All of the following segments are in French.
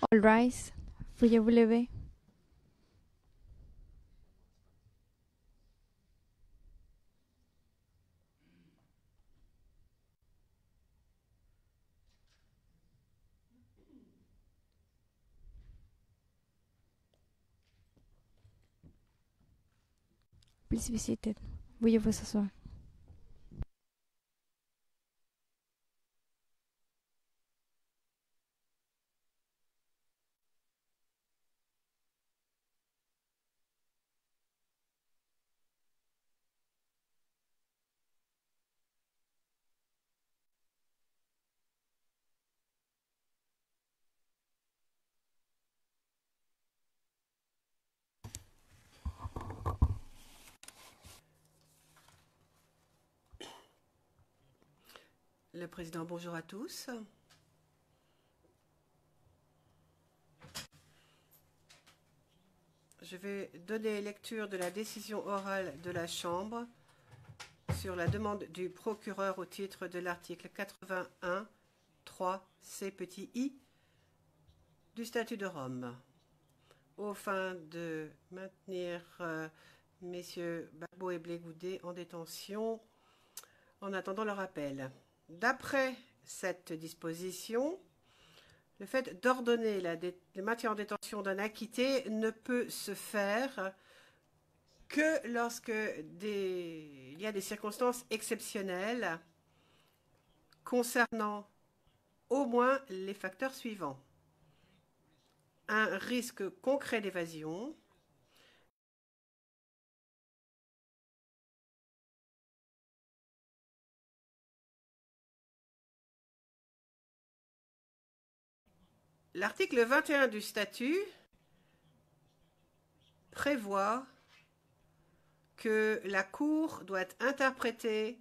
All rise. Veuillez vous lever. Please be seated. Veuillez vous asseoir. Le président, bonjour à tous. Je vais donner lecture de la décision orale de la Chambre sur la demande du procureur au titre de l'article 81 3 c i du statut de Rome, aux fins de maintenir messieurs Gbagbo et Blé Goudé en détention en attendant leur appel. D'après cette disposition, le fait d'ordonner le maintien en détention d'un acquitté ne peut se faire que lorsque il y a des circonstances exceptionnelles concernant au moins les facteurs suivants. Un risque concret d'évasion, l'article 21 du statut prévoit que la Cour doit interpréter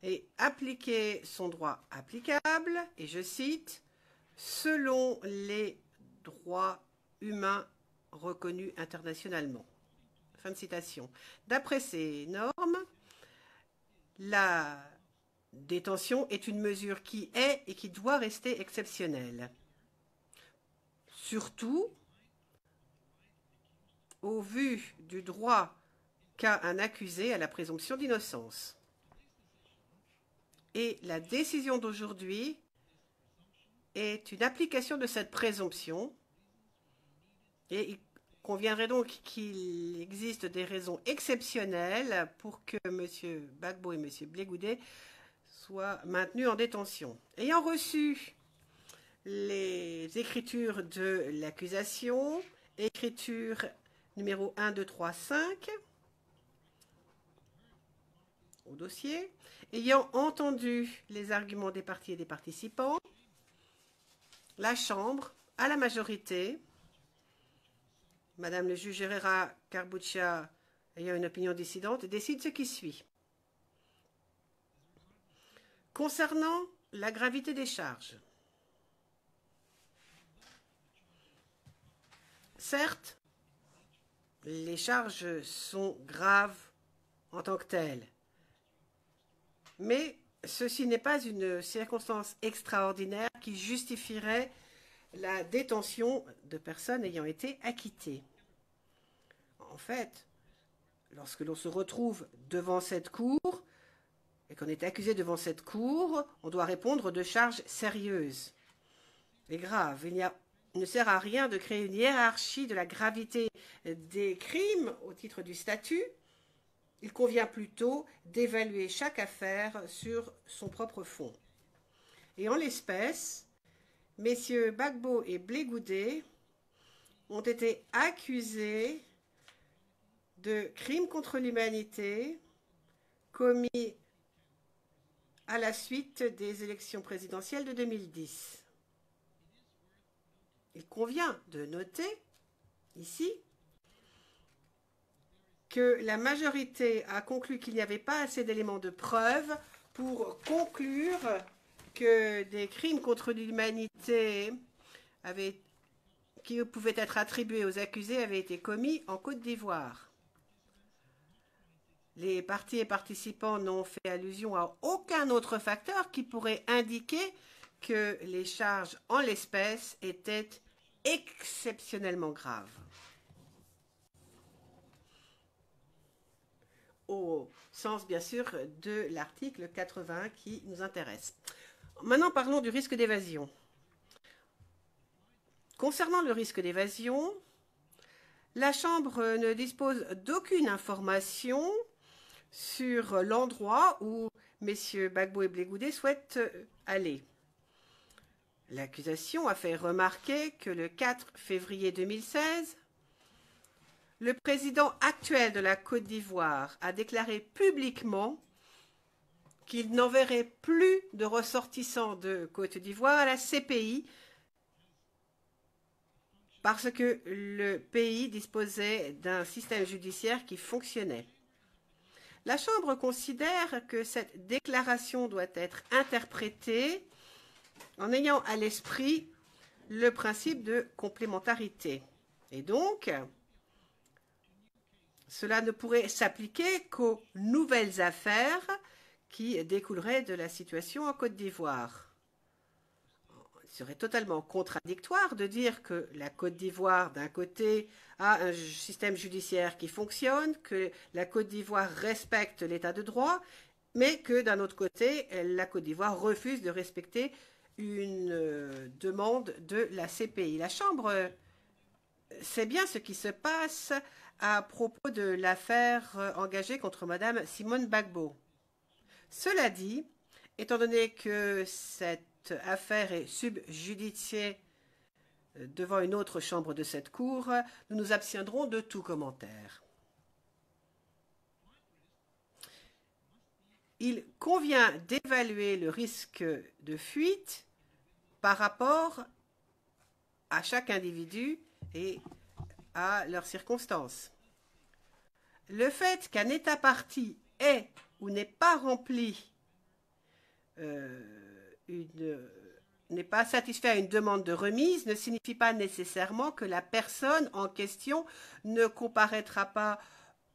et appliquer son droit applicable, et je cite, selon les droits humains reconnus internationalement. Fin de citation. D'après ces normes, la détention est une mesure qui est et qui doit rester exceptionnelle. Surtout au vu du droit qu'a un accusé à la présomption d'innocence. Et la décision d'aujourd'hui est une application de cette présomption, et il conviendrait donc qu'il existe des raisons exceptionnelles pour que M. Gbagbo et M. Blé Goudé soient maintenus en détention. Ayant reçu les écritures de l'accusation, écriture numéro 1, 2, 3, 5, au dossier, ayant entendu les arguments des parties et des participants, la Chambre, à la majorité, Madame le juge Herrera Carbuccia ayant une opinion dissidente, décide ce qui suit. Concernant la gravité des charges, certes, les charges sont graves en tant que telles, mais ceci n'est pas une circonstance extraordinaire qui justifierait la détention de personnes ayant été acquittées. En fait, lorsque l'on se retrouve devant cette cour et qu'on est accusé devant cette cour, on doit répondre de charges sérieuses et graves. Il ne sert à rien de créer une hiérarchie de la gravité des crimes au titre du statut. Il convient plutôt d'évaluer chaque affaire sur son propre fond. Et en l'espèce, messieurs Gbagbo et Blé Goudé ont été accusés de crimes contre l'humanité commis à la suite des élections présidentielles de 2010. Il convient de noter ici que la majorité a conclu qu'il n'y avait pas assez d'éléments de preuve pour conclure que des crimes contre l'humanité qui pouvaient être attribués aux accusés avaient été commis en Côte d'Ivoire. Les parties et participants n'ont fait allusion à aucun autre facteur qui pourrait indiquer que les charges en l'espèce étaient exceptionnellement grave. Au sens, bien sûr, de l'article 81 qui nous intéresse. Maintenant, parlons du risque d'évasion. Concernant le risque d'évasion, la Chambre ne dispose d'aucune information sur l'endroit où messieurs Gbagbo et Blé Goudé souhaitent aller. L'accusation a fait remarquer que le 4 février 2016, le président actuel de la Côte d'Ivoire a déclaré publiquement qu'il n'enverrait plus de ressortissants de Côte d'Ivoire à la CPI parce que le pays disposait d'un système judiciaire qui fonctionnait. La Chambre considère que cette déclaration doit être interprétée en ayant à l'esprit le principe de complémentarité. Et donc, cela ne pourrait s'appliquer qu'aux nouvelles affaires qui découleraient de la situation en Côte d'Ivoire. Il serait totalement contradictoire de dire que la Côte d'Ivoire, d'un côté, a un système judiciaire qui fonctionne, que la Côte d'Ivoire respecte l'état de droit, mais que d'un autre côté, la Côte d'Ivoire refuse de respecter une demande de la CPI. La Chambre sait bien ce qui se passe à propos de l'affaire engagée contre Madame Simone Gbagbo. Cela dit, étant donné que cette affaire est subjudiciée devant une autre chambre de cette Cour, nous nous abstiendrons de tout commentaire. Il convient d'évaluer le risque de fuite par rapport à chaque individu et à leurs circonstances. Le fait qu'un État partie ait ou n'ait pas rempli n'est pas satisfait à une demande de remise ne signifie pas nécessairement que la personne en question ne comparaîtra pas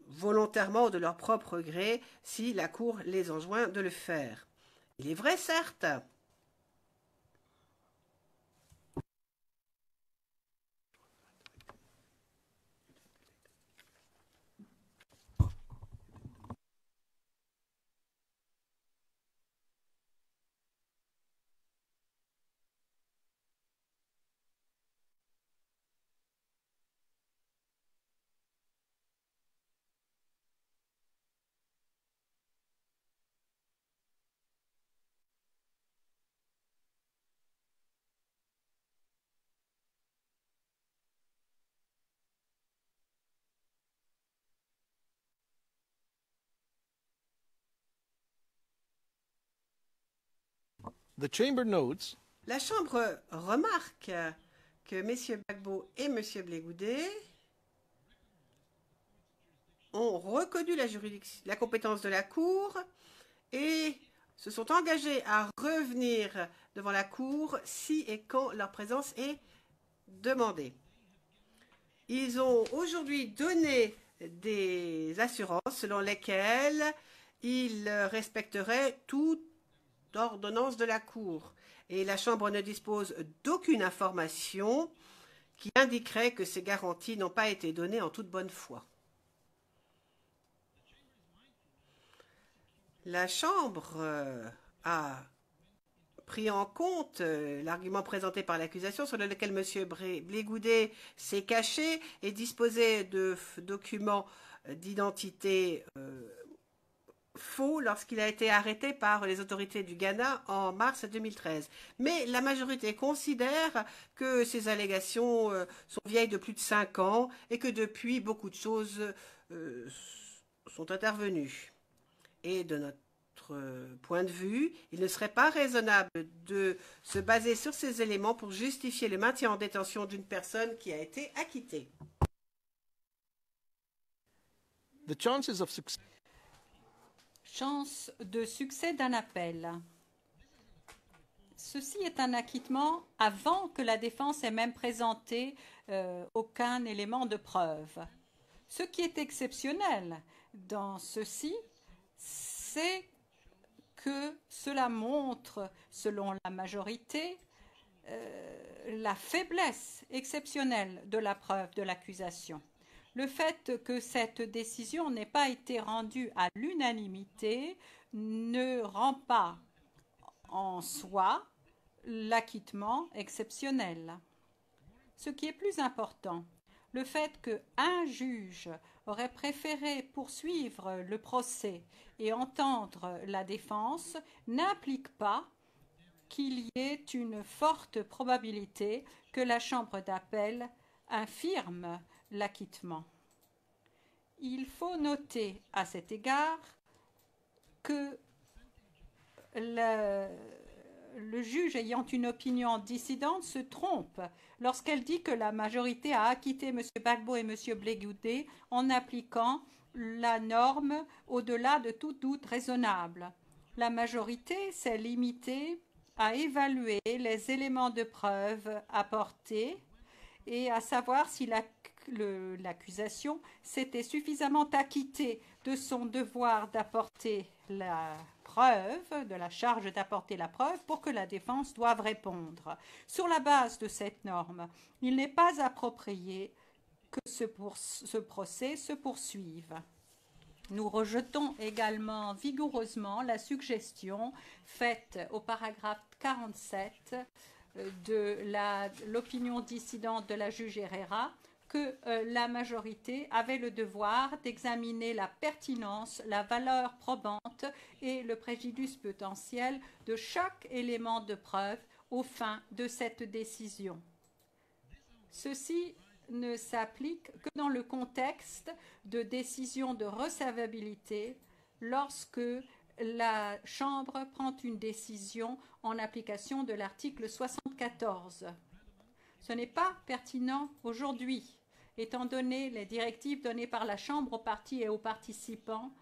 volontairement ou de leur propre gré si la Cour les enjoint de le faire. Il est vrai, certes, The chamber notes la Chambre remarque que M. Gbagbo et M. Blé Goudé ont reconnu la compétence de la Cour et se sont engagés à revenir devant la Cour si et quand leur présence est demandée. Ils ont aujourd'hui donné des assurances selon lesquelles ils respecteraient toute ordonnance de la Cour. Et la Chambre ne dispose d'aucune information qui indiquerait que ces garanties n'ont pas été données en toute bonne foi. La Chambre a pris en compte l'argument présenté par l'accusation sur lequel M. Blé Goudé s'est caché et disposait de documents d'identité faux lorsqu'il a été arrêté par les autorités du Ghana en mars 2013. Mais la majorité considère que ces allégations sont vieilles de plus de 5 ans et que depuis, beaucoup de choses sont intervenues. Et de notre point de vue, il ne serait pas raisonnable de se baser sur ces éléments pour justifier le maintien en détention d'une personne qui a été acquittée. the chances of success. Chance de succès d'un appel. Ceci est un acquittement avant que la défense ait même présenté aucun élément de preuve. Ce qui est exceptionnel dans ceci, c'est que cela montre, selon la majorité, la faiblesse exceptionnelle de la preuve de l'accusation. Le fait que cette décision n'ait pas été rendue à l'unanimité ne rend pas en soi l'acquittement exceptionnel. Ce qui est plus important, le fait qu'un juge aurait préféré poursuivre le procès et entendre la défense n'implique pas qu'il y ait une forte probabilité que la Chambre d'appel infirme l'acquittement. Il faut noter à cet égard que le juge ayant une opinion dissidente se trompe lorsqu'elle dit que la majorité a acquitté M. Gbagbo et M. Blegude en appliquant la norme au-delà de tout doute raisonnable. La majorité s'est limitée à évaluer les éléments de preuve apportés et à savoir si l'accusation s'était suffisamment acquittée de son devoir d'apporter la preuve, de la charge d'apporter la preuve pour que la défense doive répondre. Sur la base de cette norme, il n'est pas approprié que ce procès se poursuive. Nous rejetons également vigoureusement la suggestion faite au paragraphe 47 de l'opinion dissidente de la juge Herrera que la majorité avait le devoir d'examiner la pertinence, la valeur probante et le préjudice potentiel de chaque élément de preuve aux fins de cette décision. Ceci ne s'applique que dans le contexte de décision de recevabilité lorsque la Chambre prend une décision en application de l'article 74. Ce n'est pas pertinent aujourd'hui, étant donné les directives données par la Chambre aux parties et aux participants,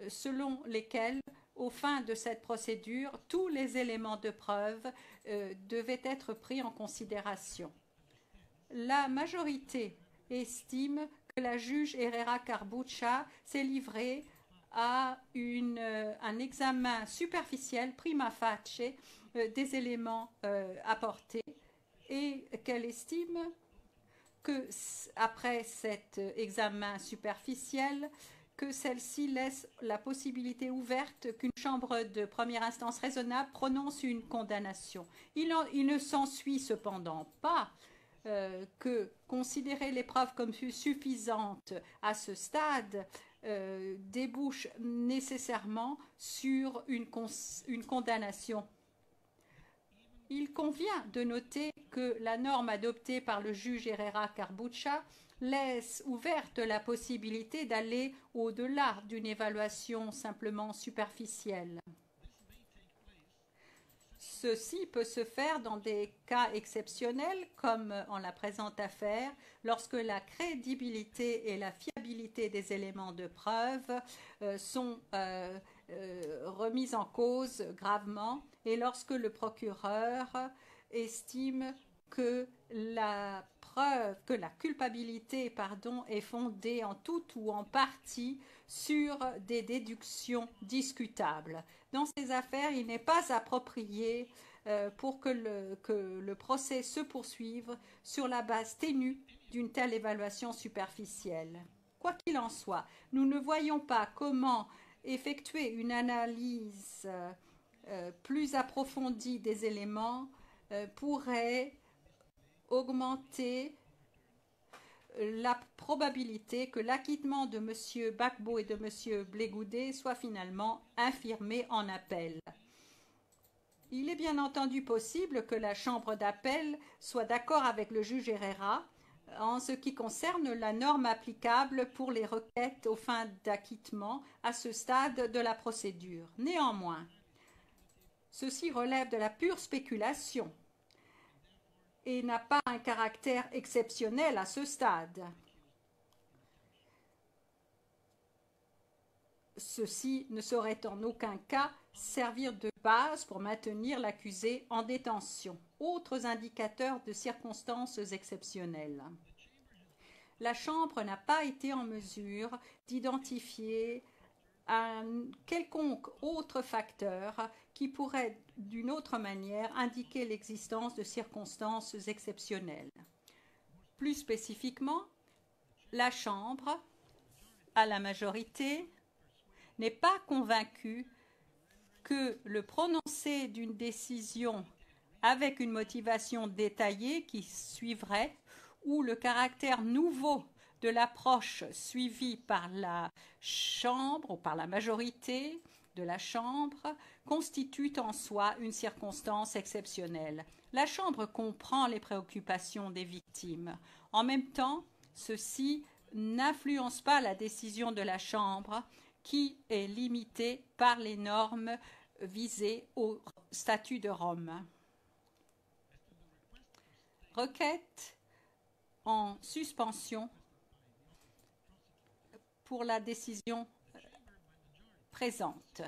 selon lesquelles, aux fins de cette procédure, tous les éléments de preuve devaient être pris en considération. La majorité estime que la juge Herrera Carbucha s'est livrée à un examen superficiel, prima facie, des éléments apportés et qu'elle estime que, après cet examen superficiel, que celle-ci laisse la possibilité ouverte qu'une chambre de première instance raisonnable prononce une condamnation. Il ne s'ensuit cependant pas que considérer les preuves comme suffisantes à ce stade débouche nécessairement sur une condamnation. Il convient de noter que la norme adoptée par le juge Herrera Carbucha laisse ouverte la possibilité d'aller au-delà d'une évaluation simplement superficielle. Ceci peut se faire dans des cas exceptionnels, comme en la présente affaire, lorsque la crédibilité et la fiabilité des éléments de preuve sont remises en cause gravement et lorsque le procureur estime que la culpabilité est fondée en tout ou en partie sur des déductions discutables. Dans ces affaires, il n'est pas approprié pour que le procès se poursuive sur la base ténue d'une telle évaluation superficielle. Quoi qu'il en soit, nous ne voyons pas comment effectuer une analyse plus approfondie des éléments pourrait augmenter la probabilité que l'acquittement de M. Gbagbo et de M. Blegude soit finalement infirmé en appel. Il est bien entendu possible que la Chambre d'appel soit d'accord avec le juge Herrera en ce qui concerne la norme applicable pour les requêtes aux fins d'acquittement à ce stade de la procédure. Néanmoins, ceci relève de la pure spéculation et n'a pas un caractère exceptionnel à ce stade. Ceci ne saurait en aucun cas servir de base pour maintenir l'accusé en détention. Autres indicateurs de circonstances exceptionnelles. La Chambre n'a pas été en mesure d'identifier un quelconque autre facteur qui pourrait d'une autre manière indiquer l'existence de circonstances exceptionnelles. Plus spécifiquement, la Chambre, à la majorité, n'est pas convaincue que le prononcé d'une décision avec une motivation détaillée qui suivrait ou le caractère nouveau de l'approche suivie par la Chambre ou par la majorité de la Chambre constitue en soi une circonstance exceptionnelle. La Chambre comprend les préoccupations des victimes. En même temps, ceci n'influence pas la décision de la Chambre qui est limitée par les normes visées au statut de Rome. Requête en suspension pour la décision présente.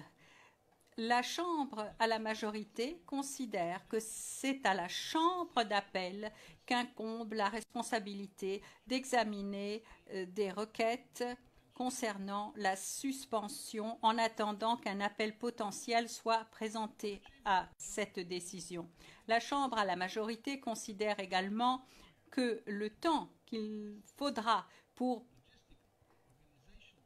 La Chambre à la majorité considère que c'est à la Chambre d'appel qu'incombe la responsabilité d'examiner des requêtes concernant la suspension en attendant qu'un appel potentiel soit présenté à cette décision. La Chambre à la majorité considère également que le temps qu'il faudra pour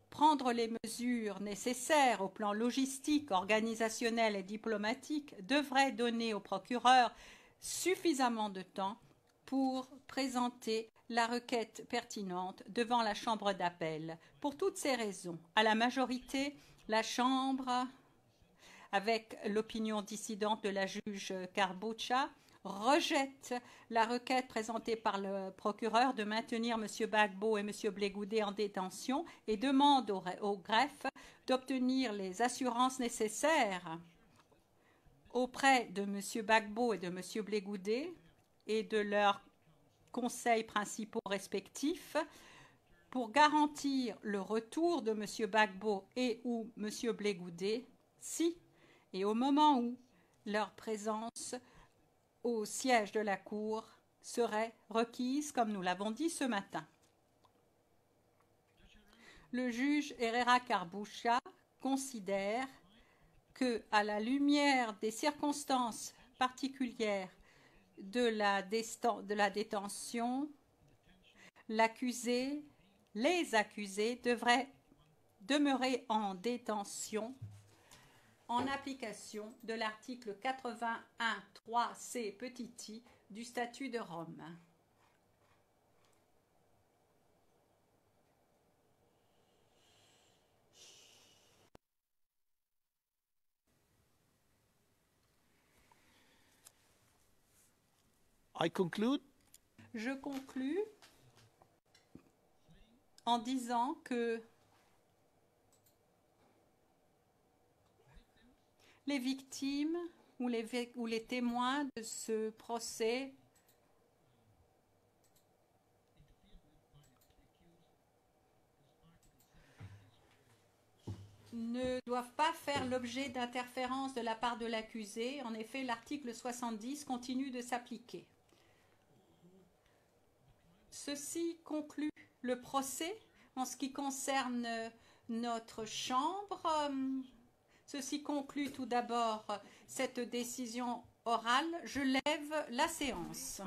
prendre les mesures nécessaires au plan logistique, organisationnel et diplomatique devrait donner au procureur suffisamment de temps pour présenter la requête pertinente devant la Chambre d'appel. Pour toutes ces raisons, à la majorité, la Chambre, avec l'opinion dissidente de la juge Carbuccia, rejette la requête présentée par le procureur de maintenir M. Gbagbo et M. Blegoudé en détention et demande au greffe d'obtenir les assurances nécessaires auprès de M. Gbagbo et de M. Blegoudé et de leurs conseils principaux respectifs pour garantir le retour de M. Gbagbo et ou M. Blegoudé si et au moment où leur présence au siège de la Cour serait requise, comme nous l'avons dit ce matin. Le juge Herrera Carbuccia considère que, à la lumière des circonstances particulières de la détention, les accusés devraient demeurer en détention en application de l'article 81.3c petit i du statut de Rome. Je conclus en disant que les victimes ou les témoins de ce procès ne doivent pas faire l'objet d'interférences de la part de l'accusé. En effet, l'article 70 continue de s'appliquer. Ceci conclut le procès en ce qui concerne notre Chambre. Ceci conclut tout d'abord cette décision orale. Je lève la séance.